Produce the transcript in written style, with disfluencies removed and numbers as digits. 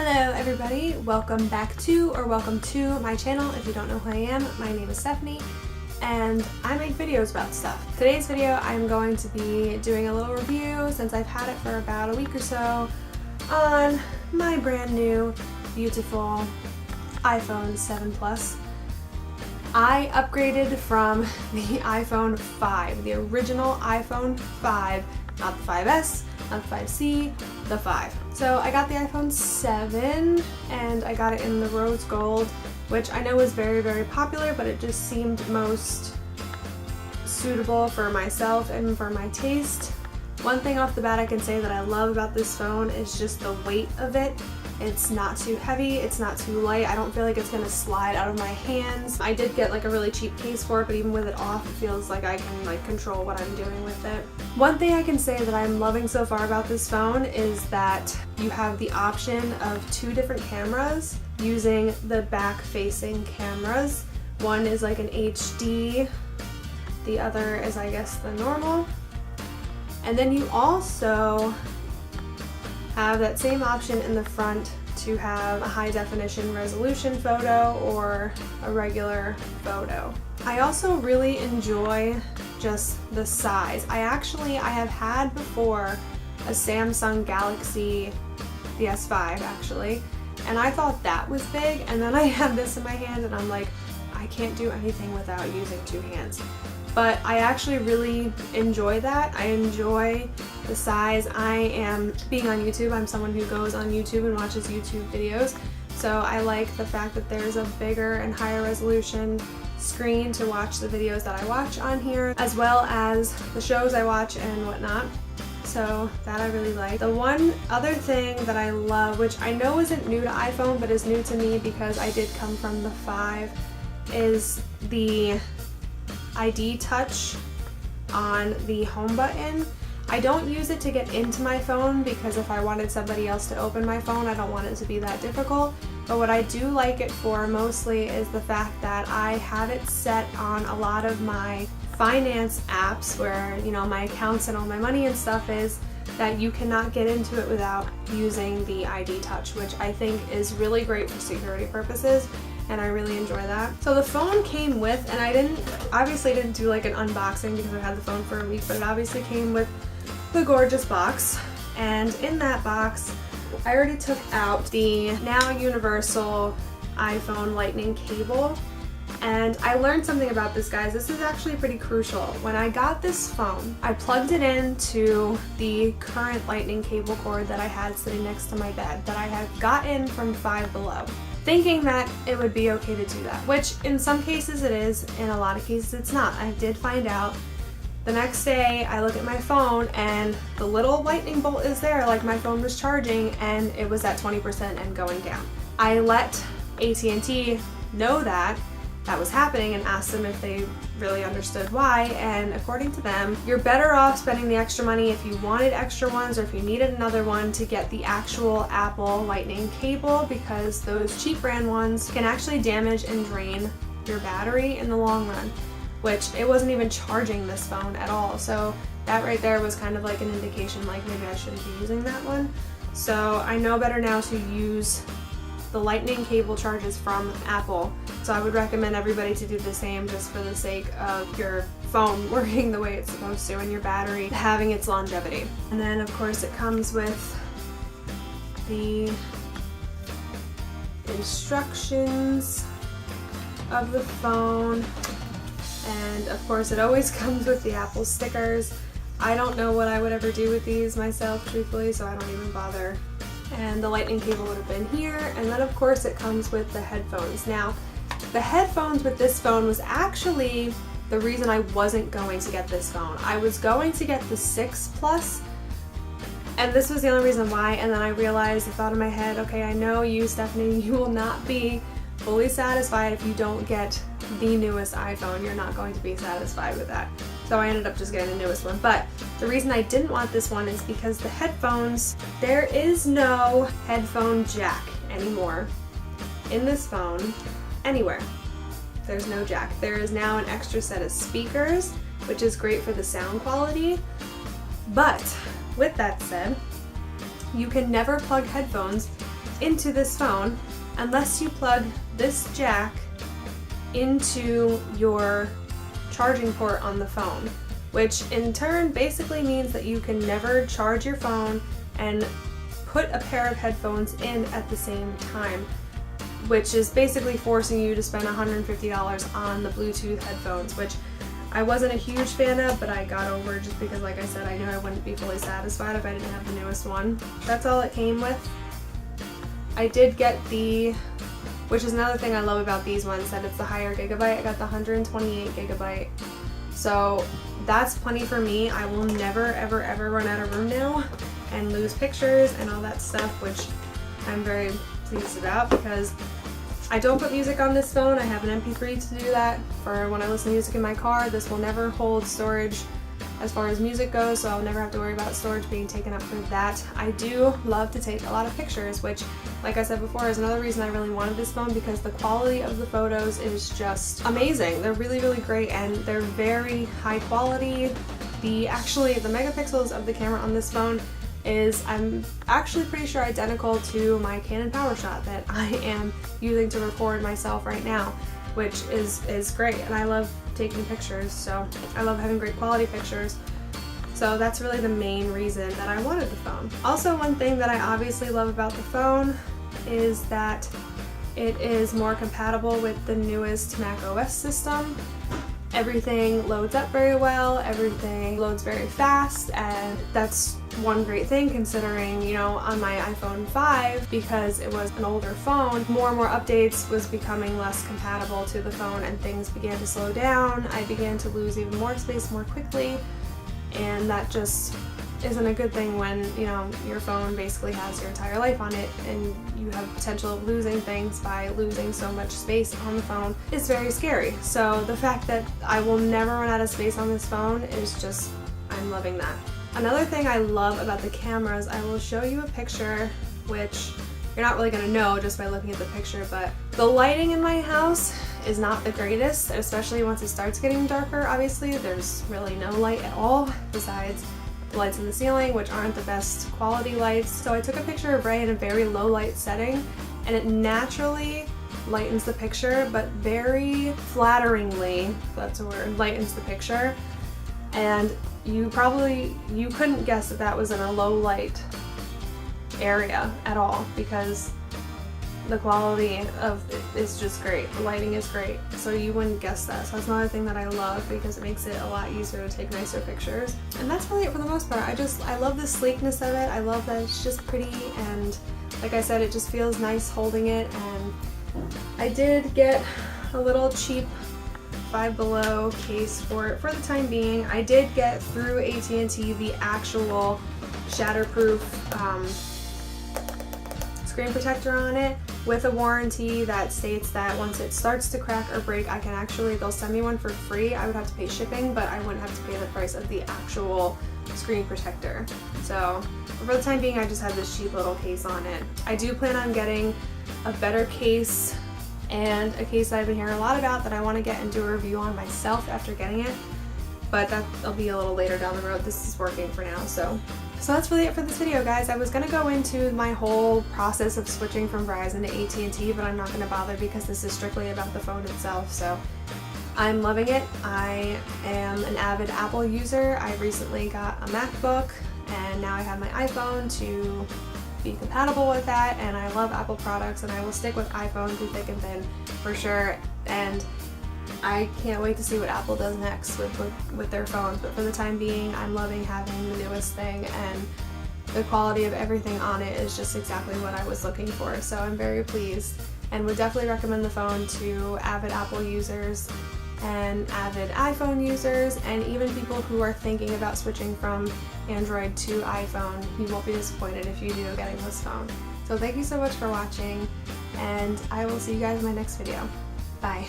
Hello everybody, welcome back to my channel. If you don't know who I am, my name is Stephanie and I make videos about stuff. Today's video I'm going to be doing a little review since I've had it for about a week or so on my brand new beautiful iPhone 7 Plus. I upgraded from the iPhone 5, the original iPhone 5, not the 5S, not the 5C, the 5. So I got the iPhone 7 and I got it in the rose gold, which I know is very, very popular, but it just seemed most suitable for myself and for my taste. One thing off the bat I can say that I love about this phone is just the weight of it. It's not too heavy, it's not too light. I don't feel like it's gonna slide out of my hands. I did get like a really cheap case for it, but even with it off, it feels like I can like control what I'm doing with it. One thing I can say that I'm loving so far about this phone is that you have the option of two different cameras using the back-facing cameras. One is like an HD, the other is I guess the normal. And then you also have that same option in the front to have a high definition resolution photo or a regular photo. I also really enjoy just the size. I have had before a Samsung Galaxy, the S5 actually, and I thought that was big, and then I have this in my hand and I'm like, I can't do anything without using two hands. But I actually really enjoy that. I enjoy the size. Being on YouTube, I'm someone who goes on YouTube and watches YouTube videos. So I like the fact that there's a bigger and higher resolution screen to watch the videos that I watch on here, as well as the shows I watch and whatnot. So that I really like. The one other thing that I love, which I know isn't new to iPhone, but is new to me because I did come from the 5, is the ID touch on the home button. I don't use it to get into my phone because if I wanted somebody else to open my phone, I don't want it to be that difficult. But what I do like it for mostly is the fact that I have it set on a lot of my finance apps where, you know, my accounts and all my money and stuff is, that you cannot get into it without using the ID touch, which I think is really great for security purposes. And I really enjoy that. So the phone came with, and I obviously didn't do like an unboxing because I've had the phone for a week, but it obviously came with the gorgeous box. And in that box, I already took out the now universal iPhone lightning cable. And I learned something about this, guys. This is actually pretty crucial. When I got this phone, I plugged it into the current lightning cable cord that I had sitting next to my bed that I had gotten from Five Below, thinking that it would be okay to do that, which in some cases it is, in a lot of cases it's not. I did find out the next day. I look at my phone and the little lightning bolt is there, like my phone was charging, and it was at 20% and going down. I let AT&T know that was happening and asked them if they really understood why, and according to them, you're better off spending the extra money if you wanted extra ones or if you needed another one to get the actual Apple lightning cable, because those cheap brand ones can actually damage and drain your battery in the long run, which it wasn't even charging this phone at all. So that right there was kind of like an indication like maybe I shouldn't be using that one. So I know better now to use the lightning cable charges from Apple. So I would recommend everybody to do the same, just for the sake of your phone working the way it's supposed to and your battery having its longevity. And then of course it comes with the instructions of the phone, and of course it always comes with the Apple stickers. I don't know what I would ever do with these myself, truthfully, so I don't even bother. And the lightning cable would have been here, and then of course it comes with the headphones. Now, the headphones with this phone was actually the reason I wasn't going to get this phone. I was going to get the 6 Plus, and this was the only reason why, and then I realized, I thought in my head, okay, I know you, Stephanie, you will not be fully satisfied if you don't get the newest iPhone. You're not going to be satisfied with that. So I ended up just getting the newest one. But the reason I didn't want this one is because the headphones, there is no headphone jack anymore in this phone anywhere. There's no jack. There is now an extra set of speakers, which is great for the sound quality. But with that said, you can never plug headphones into this phone unless you plug this jack into your charging port on the phone, which in turn basically means that you can never charge your phone and put a pair of headphones in at the same time, which is basically forcing you to spend $150 on the Bluetooth headphones, which I wasn't a huge fan of, but I got over just because, like I said, I knew I wouldn't be fully satisfied if I didn't have the newest one. That's all it came with. I did get which is another thing I love about these ones, that it's the higher gigabyte. I got the 128 gigabyte. So that's plenty for me. I will never ever ever run out of room now and lose pictures and all that stuff, which I'm very pleased about because I don't put music on this phone. I have an MP3 to do that for when I listen to music in my car. This will never hold storage as far as music goes, so I'll never have to worry about storage being taken up for that. I do love to take a lot of pictures, which, like I said before, is another reason I really wanted this phone, because the quality of the photos is just amazing. They're really, really great, and they're very high quality. The megapixels of the camera on this phone is, I'm actually pretty sure, identical to my Canon PowerShot that I am using to record myself right now, which is great, and I love taking pictures, so I love having great quality pictures. So that's really the main reason that I wanted the phone. Also, one thing that I obviously love about the phone is that it is more compatible with the newest Mac OS system. Everything loads up very well, everything loads very fast, and that's one great thing considering, you know, on my iPhone 5, because it was an older phone, more and more updates was becoming less compatible to the phone and things began to slow down. I began to lose even more space more quickly, and that just isn't a good thing when, you know, your phone basically has your entire life on it and you have potential of losing things by losing so much space on the phone is very scary. So the fact that I will never run out of space on this phone is just, I'm loving that. Another thing I love about the cameras, I will show you a picture, which you're not really going to know just by looking at the picture, but the lighting in my house is not the greatest, especially once it starts getting darker. Obviously, there's really no light at all besides the lights in the ceiling, which aren't the best quality lights. So I took a picture of Ray in a very low light setting, and it naturally lightens the picture, but very flatteringly, if that's a word, lightens the picture. And you couldn't guess that that was in a low light area at all, because the quality of it is just great. The lighting is great, so you wouldn't guess that. So that's another thing that I love, because it makes it a lot easier to take nicer pictures. And that's really it for the most part. I love the sleekness of it. I love that it's just pretty, and like I said, it just feels nice holding it. And I did get a little cheap Five Below case for it for the time being. I did get through AT&T the actual shatterproof screen protector on it, with a warranty that states that once it starts to crack or break, they'll send me one for free. I would have to pay shipping, but I wouldn't have to pay the price of the actual screen protector. So for the time being, I just have this cheap little case on it. I do plan on getting a better case, and a case that I've been hearing a lot about that I want to get and do a review on myself after getting it, but that'll be a little later down the road. This is working for now. So that's really it for this video, guys. I was going to go into my whole process of switching from Verizon to AT&T, but I'm not going to bother because this is strictly about the phone itself. So I'm loving it. I am an avid Apple user. I recently got a MacBook, and now I have my iPhone to be compatible with that, and I love Apple products, and I will stick with iPhone through thick and thin for sure. And I can't wait to see what Apple does next with their phones, but for the time being, I'm loving having the newest thing, and the quality of everything on it is just exactly what I was looking for. So I'm very pleased, and would definitely recommend the phone to avid Apple users and avid iPhone users, and even people who are thinking about switching from Android to iPhone. You won't be disappointed if you do getting this phone. So thank you so much for watching, and I will see you guys in my next video. Bye.